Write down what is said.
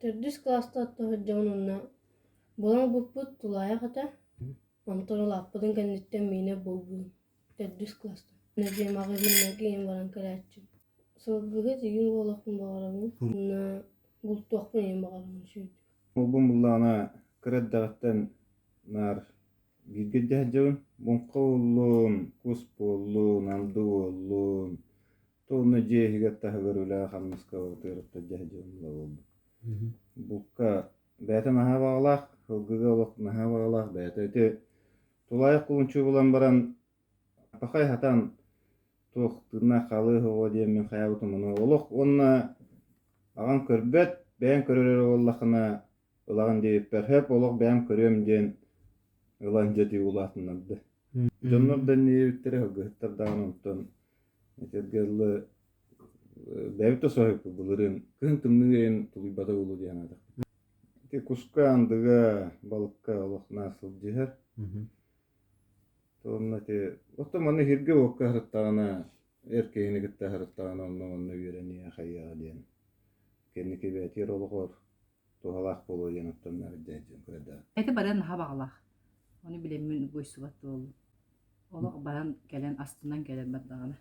Төrdүс класста оттоһуджамын онна болан буппут тулая хата онтон лаппытын кэнниттен миине болбуун төrdүс класста нәжемагыгыннаги ин баран кэлээччим сылгыгы тигин уолахпын багарамын онна бултуохпун ин багарамын сүйдү Улбун буллана кыраддагыттан нар гидгеддяджабын бунка уллун кус боллун амду боллун тоуна жеһигаттаһыгар үлээ хаммыска утырытта жаһжабын болду булка бәтә наһа багалах хылгыга олох наһа багалах бәтә те тулайык кулунчу булан баран пахай хатан туох тына халы хого диэм хаябытымын олох онна аган көрбөт бән көрөрөр оллахына ылаган дейip перхеп олох бәм көрөм диэн ылан жети улаатыннарды жоннордан ниебиттер хылгыттар даан онтон этергеллы бәбитэ соһып булырын кын тымныгын тулуйбата улу диэн ада те куска андыга балыкка олох насыл жихер тонна те оттоманы хирге окка харыттаана эркейини гытта харыттаана онно үйрения хайяга диэн кенники бәтир олохор тухалах болу диэн оттоннар жайжын кырада Это баран наха багалах. Оны билемин бойсубат болду. Олох баран келен астынан келен бардагана.